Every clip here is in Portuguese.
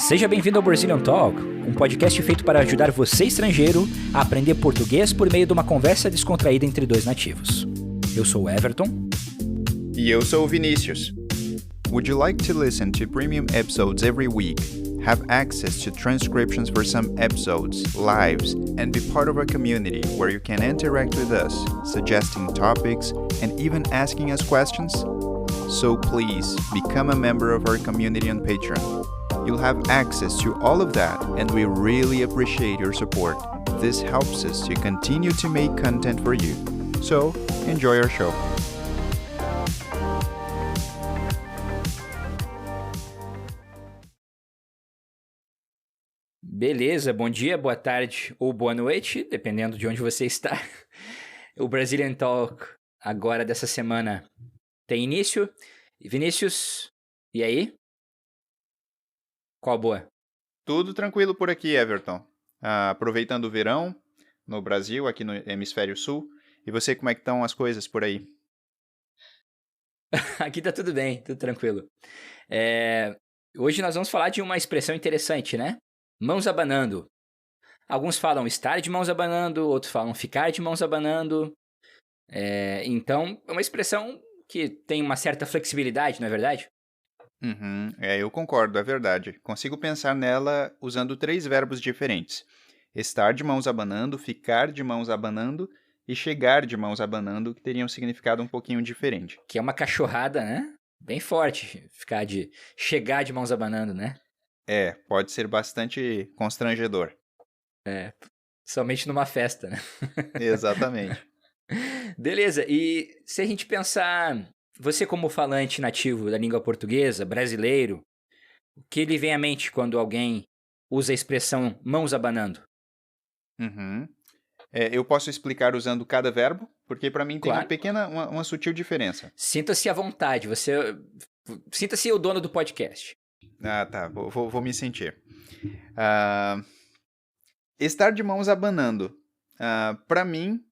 Seja bem-vindo ao Brazilian Talk, um podcast feito para ajudar você, estrangeiro, a aprender português por meio de uma conversa descontraída entre dois nativos. Eu sou o Everton. E eu sou o Vinícius. Would you like to listen to premium episodes every week, have access to transcriptions for some episodes, lives, and be part of our community where you can interact with us, suggesting topics, and even asking us questions? So please, become a member of our community on Patreon. You'll have access to all of that, and we really appreciate your support. This helps us to continue to make content for you. So, enjoy our show. Beleza, bom dia, boa tarde ou boa noite, dependendo de onde você está. O Brazilian Talk agora dessa semana tem início. Vinícius, e aí? Qual a boa? Tudo tranquilo por aqui, Everton. Aproveitando o verão no Brasil, aqui no Hemisfério Sul. E você, como é que estão as coisas por aí? Aqui tá tudo bem, tudo tranquilo. Hoje nós vamos falar de uma expressão interessante, né? Mãos abanando. Alguns falam estar de mãos abanando, outros falam ficar de mãos abanando. Então, é uma expressão que tem uma certa flexibilidade, não é verdade? Eu concordo, é verdade. Consigo pensar nela usando 3 verbos diferentes. Estar de mãos abanando, ficar de mãos abanando e chegar de mãos abanando, que teriam um significado um pouquinho diferente. Que é uma cachorrada, né? Bem forte, chegar de mãos abanando, né? Pode ser bastante constrangedor. Somente numa festa, né? Exatamente. Beleza, e se a gente pensar, você como falante nativo da língua portuguesa, brasileiro, o que lhe vem à mente quando alguém usa a expressão mãos abanando? Eu posso explicar usando cada verbo, porque para mim tem Claro. uma pequena, uma sutil diferença. Sinta-se à vontade, sinta-se o dono do podcast. Tá, vou me sentir. Estar de mãos abanando. Para mim,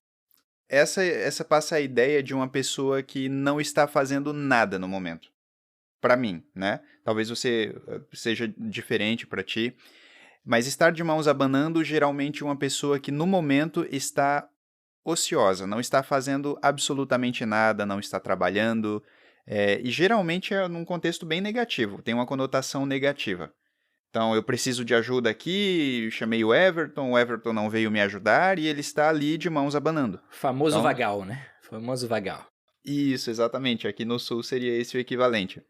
essa passa a ideia de uma pessoa que não está fazendo nada no momento. Para mim, né? Talvez você seja diferente para ti. Mas estar de mãos abanando, geralmente uma pessoa que no momento está ociosa, não está fazendo absolutamente nada, não está trabalhando. E geralmente é num contexto bem negativo, tem uma conotação negativa. Então, eu preciso de ajuda aqui, chamei o Everton não veio me ajudar e ele está ali de mãos abanando. Famoso vagal, né? Famoso vagal. Isso, exatamente. Aqui no Sul seria esse o equivalente.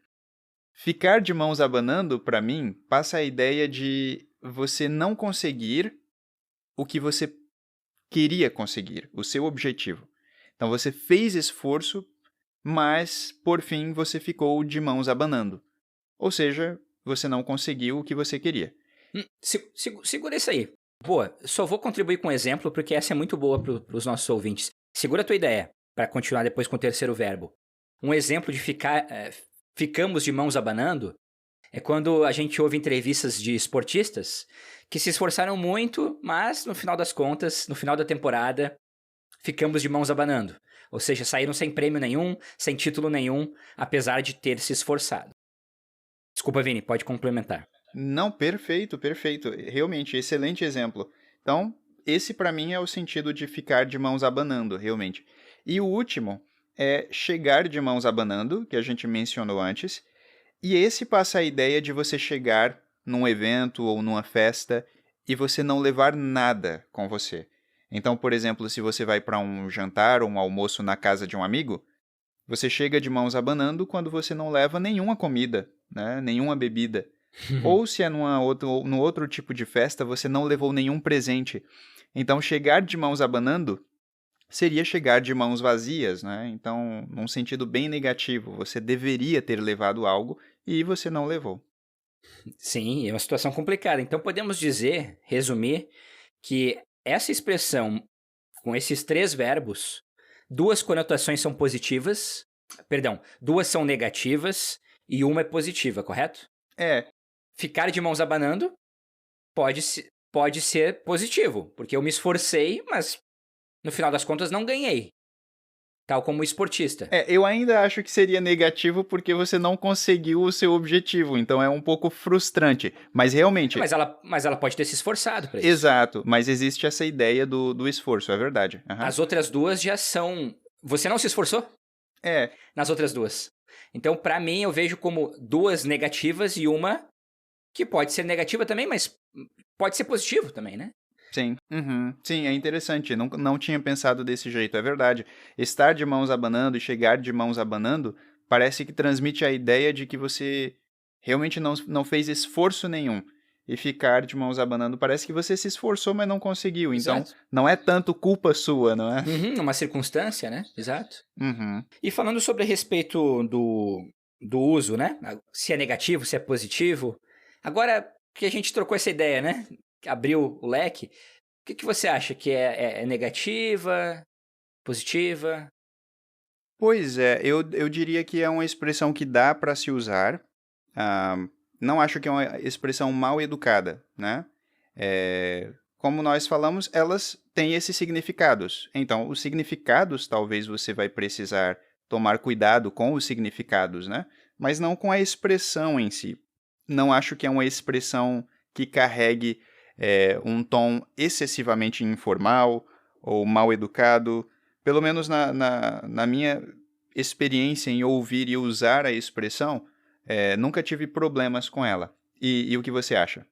Ficar de mãos abanando, para mim, passa a ideia de você não conseguir o que você queria conseguir, o seu objetivo. Então, você fez esforço, mas, por fim, você ficou de mãos abanando. Ou seja, você não conseguiu o que você queria. Segura isso aí. Boa, só vou contribuir com um exemplo, porque essa é muito boa para os nossos ouvintes. Segura a tua ideia, para continuar depois com o terceiro verbo. Um exemplo de ficamos de mãos abanando é quando a gente ouve entrevistas de esportistas que se esforçaram muito, mas no final das contas, no final da temporada, ficamos de mãos abanando. Ou seja, saíram sem prêmio nenhum, sem título nenhum, apesar de ter se esforçado. Desculpa, Vini, pode complementar. Não, perfeito. Realmente, excelente exemplo. Então, esse para mim é o sentido de ficar de mãos abanando, realmente. E o último é chegar de mãos abanando, que a gente mencionou antes. E esse passa a ideia de você chegar num evento ou numa festa e você não levar nada com você. Então, por exemplo, se você vai para um jantar ou um almoço na casa de um amigo, você chega de mãos abanando quando você não leva nenhuma comida, né? Nenhuma bebida. Ou se é num outro tipo de festa, você não levou nenhum presente. Então, chegar de mãos abanando seria chegar de mãos vazias, né? Então, num sentido bem negativo, você deveria ter levado algo e você não levou. Sim, é uma situação complicada. Então, podemos resumir, que essa expressão, com esses 3 verbos, 2 conotações são positivas, 2 são negativas e uma é positiva, correto? Ficar de mãos abanando pode ser positivo, porque eu me esforcei, mas no final das contas não ganhei. tal como o esportista. Eu ainda acho que seria negativo porque você não conseguiu o seu objetivo, então é um pouco frustrante, mas realmente... Mas ela pode ter se esforçado para isso. Exato, mas existe essa ideia do esforço, é verdade. As outras duas já são... Você não se esforçou? Nas outras duas. Então, para mim, eu vejo como duas negativas e uma que pode ser negativa também, mas pode ser positivo também, né? Sim, sim, é interessante, não tinha pensado desse jeito, é verdade. Estar de mãos abanando e chegar de mãos abanando parece que transmite a ideia de que você realmente não fez esforço nenhum. E ficar de mãos abanando parece que você se esforçou, mas não conseguiu. Então, Exato. não é tanto culpa sua, não é? Uma circunstância, né? Exato. Uhum. E falando sobre a respeito do uso, né? Se é negativo, se é positivo. Agora que a gente trocou essa ideia, né? Abriu o leque. O que você acha? Que é negativa? Positiva? Pois é, eu diria que é uma expressão que dá para se usar. Não acho que é uma expressão mal educada, né? Como nós falamos, elas têm esses significados. Então, os significados, talvez você vai precisar tomar cuidado com os significados, né? Mas não com a expressão em si. Não acho que é uma expressão que carregue um tom excessivamente informal ou mal educado. Pelo menos na minha experiência em ouvir e usar a expressão, nunca tive problemas com ela. E o que você acha?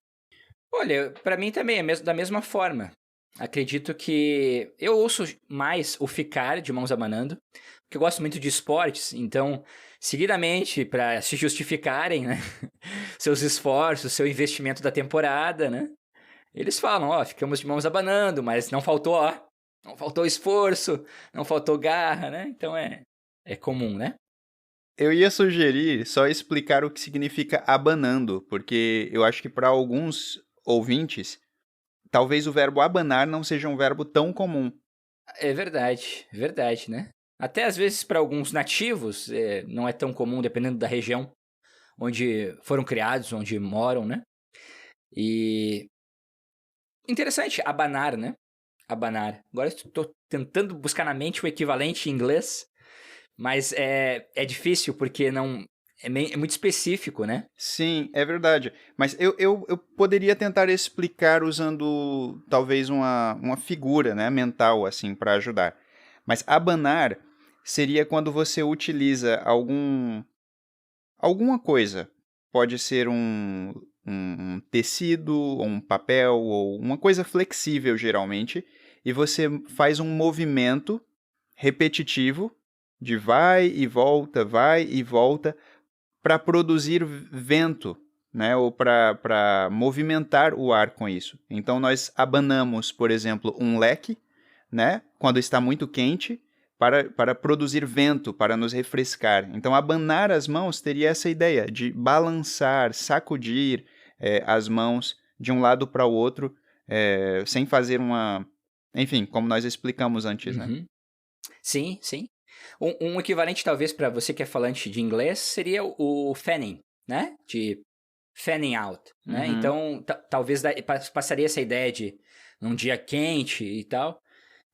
Olha, para mim também é da mesma forma. Acredito que eu ouço mais o ficar de mãos abanando, porque eu gosto muito de esportes, então, seguidamente, para se justificarem, né, seus esforços, seu investimento da temporada, né, eles falam, ficamos de mãos abanando, mas não faltou esforço, não faltou garra, né, então é comum, né? Eu ia sugerir só explicar o que significa abanando, porque eu acho que para alguns ouvintes, talvez o verbo abanar não seja um verbo tão comum. É verdade, né? Até às vezes para alguns nativos não é tão comum, dependendo da região onde foram criados, onde moram, né? E interessante, abanar, né? Abanar. Agora estou tentando buscar na mente o equivalente em inglês, mas é difícil porque não é muito específico, né? Sim, é verdade. Mas eu poderia tentar explicar usando talvez uma figura, né, mental assim para ajudar. Mas abanar seria quando você utiliza alguma coisa. Pode ser um tecido, ou um papel, ou uma coisa flexível, geralmente, e você faz um movimento repetitivo de vai e volta, para produzir vento, né? Ou para movimentar o ar com isso. Então, nós abanamos, por exemplo, um leque, né? Quando está muito quente, para produzir vento, para nos refrescar. Então, abanar as mãos teria essa ideia de balançar, sacudir as mãos de um lado para o outro, sem fazer enfim, como nós explicamos antes, né? Sim, sim. Um equivalente, talvez, para você que é falante de inglês, seria o fanning, né? De fanning out, né? Então, talvez passaria essa ideia de num dia quente e tal.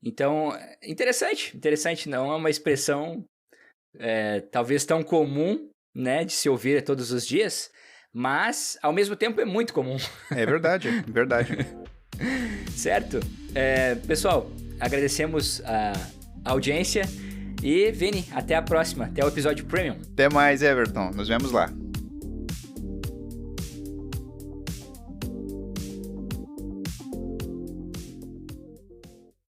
Então, interessante, não é uma expressão talvez tão comum, né, de se ouvir todos os dias, mas, ao mesmo tempo, é muito comum. É verdade. Certo? Pessoal, agradecemos a audiência e, Vini, até a próxima, até o episódio Premium. Até mais, Everton. Nos vemos lá.